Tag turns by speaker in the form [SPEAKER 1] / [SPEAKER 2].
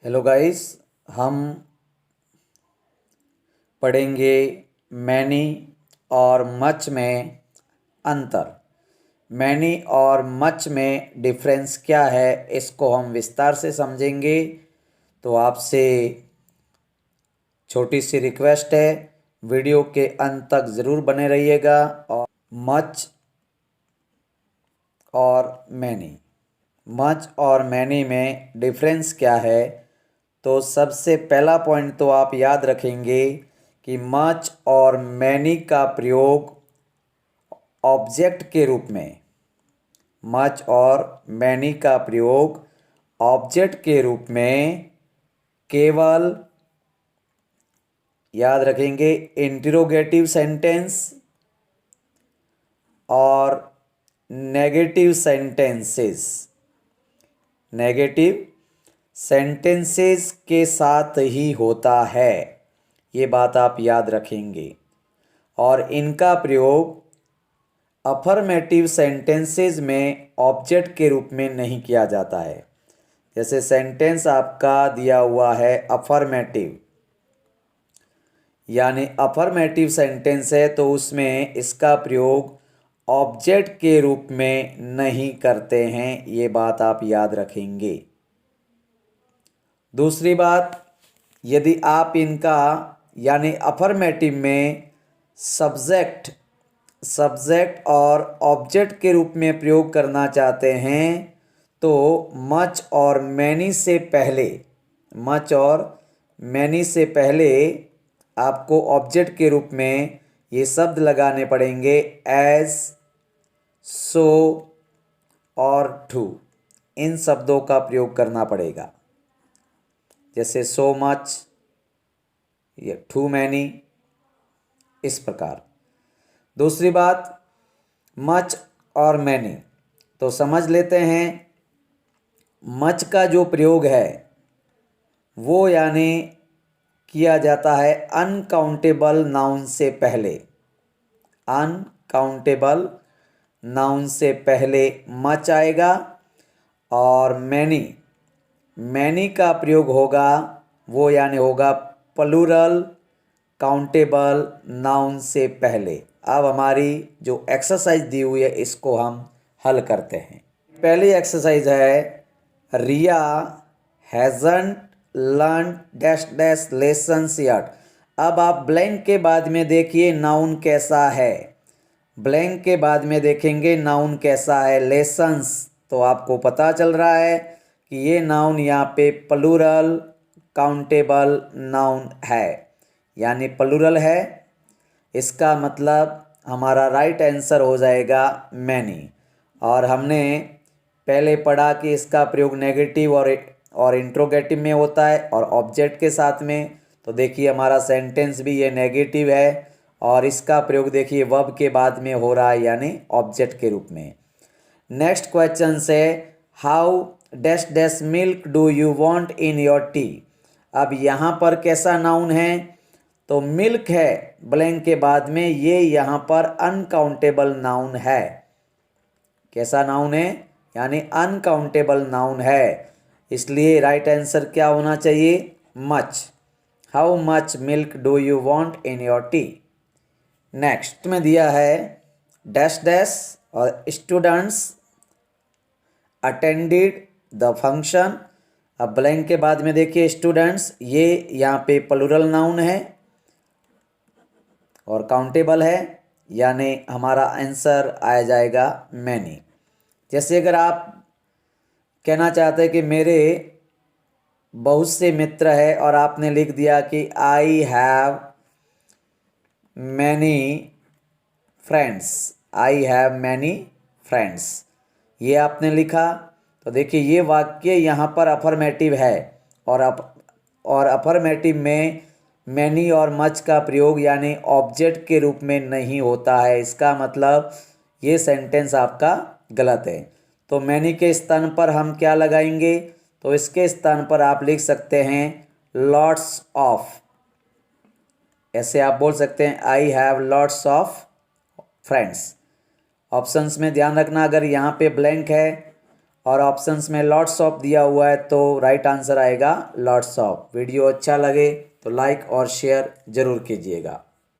[SPEAKER 1] Hello guys. हम पढ़ेंगे many और मच में अंतर। मैनी और मच में डिफरेंस क्या है, इसको हम विस्तार से समझेंगे। तो आपसे छोटी सी रिक्वेस्ट है, वीडियो के अंत तक ज़रूर बने रहिएगा। और मच और मैनी, मच और मैनी में डिफरेंस क्या है, तो सबसे पहला पॉइंट तो आप याद रखेंगे कि मच और मैनी का प्रयोग ऑब्जेक्ट के रूप में, मच और मैनी का प्रयोग ऑब्जेक्ट के रूप में केवल याद रखेंगे इंटरोगेटिव सेंटेंस और नेगेटिव सेंटेंसेस, नेगेटिव सेंटेंसेस के साथ ही होता है। ये बात आप याद रखेंगे। और इनका प्रयोग अफर्मेटिव सेंटेंसेस में ऑब्जेक्ट के रूप में नहीं किया जाता है। जैसे सेंटेंस आपका दिया हुआ है अफर्मेटिव, यानी अफर्मेटिव सेंटेंस है, तो उसमें इसका प्रयोग ऑब्जेक्ट के रूप में नहीं करते हैं। ये बात आप याद रखेंगे। दूसरी बात, यदि आप इनका यानी अफर्मेटिव में सब्जेक्ट और ऑब्जेक्ट के रूप में प्रयोग करना चाहते हैं, तो मच और मैनी से पहले, मच और मैनी से पहले आपको ऑब्जेक्ट के रूप में ये शब्द लगाने पड़ेंगे एज, सो और टू। इन शब्दों का प्रयोग करना पड़ेगा, जैसे सो मच या टू मैनी, इस प्रकार। दूसरी बात, मच और मैनी तो समझ लेते हैं। मच का जो प्रयोग है वो यानी किया जाता है अनकाउंटेबल नाउन से पहले, अनकाउंटेबल नाउन से पहले मच आएगा। और मैनी का प्रयोग होगा, वो यानी होगा प्लूरल काउंटेबल नाउन से पहले। अब हमारी जो एक्सरसाइज दी हुई है इसको हम हल करते हैं। पहली एक्सरसाइज है, Riya hasn't learn dash dash lessons yet. अब आप ब्लैंक के बाद में देखिए नाउन कैसा है, ब्लैंक के बाद में देखेंगे नाउन कैसा है, लेसन्स। तो आपको पता चल रहा है कि ये नाउन यहाँ पे प्लूरल काउंटेबल नाउन है, यानी प्लूरल है। इसका मतलब हमारा राइट आंसर हो जाएगा मैनी। और हमने पहले पढ़ा कि इसका प्रयोग नेगेटिव और इंट्रोगेटिव में होता है और ऑब्जेक्ट के साथ में। तो देखिए हमारा सेंटेंस भी ये नेगेटिव है और इसका प्रयोग देखिए वर्ब के बाद में हो रहा है, यानी ऑब्जेक्ट के रूप में। नेक्स्ट क्वेश्चन से, how dash dash milk do you want in your T. अब यहाँ पर कैसा नाउन है, तो मिल्क है ब्लैंक के बाद में, ये यहाँ पर अनकाउंटेबल नाउन है। कैसा नाउन है, यानी अनकाउंटेबल नाउन है। इसलिए राइट आंसर क्या होना चाहिए, much. How much milk do you want in your T. Next में दिया है डैश डैश और स्टूडेंट्स अटेंडेड द फंक्शन। अब ब्लैंक के बाद में देखिए स्टूडेंट्स, ये यहाँ पे प्लूरल नाउन है और काउंटेबल है, यानी हमारा आंसर आ जाएगा मैनी। जैसे अगर आप कहना चाहते हैं कि मेरे बहुत से मित्र है और आपने लिख दिया कि I have many friends, I have many friends, ये आपने लिखा। तो देखिए ये वाक्य यहाँ पर अफर्मेटिव है और अफर्मेटिव में मैनी और मच का प्रयोग यानी ऑब्जेक्ट के रूप में नहीं होता है। इसका मतलब ये सेंटेंस आपका गलत है। तो मैनी के स्थान पर हम क्या लगाएंगे, तो इसके स्थान पर आप लिख सकते हैं लॉट्स ऑफ। ऐसे आप बोल सकते हैं I have lots of friends. Options में ध्यान रखना, अगर यहाँ पे ब्लैंक है और ऑप्शंस में लॉट्स ऑफ दिया हुआ है तो राइट आंसर आएगा लॉट्स ऑफ। वीडियो अच्छा लगे तो लाइक और शेयर ज़रूर कीजिएगा।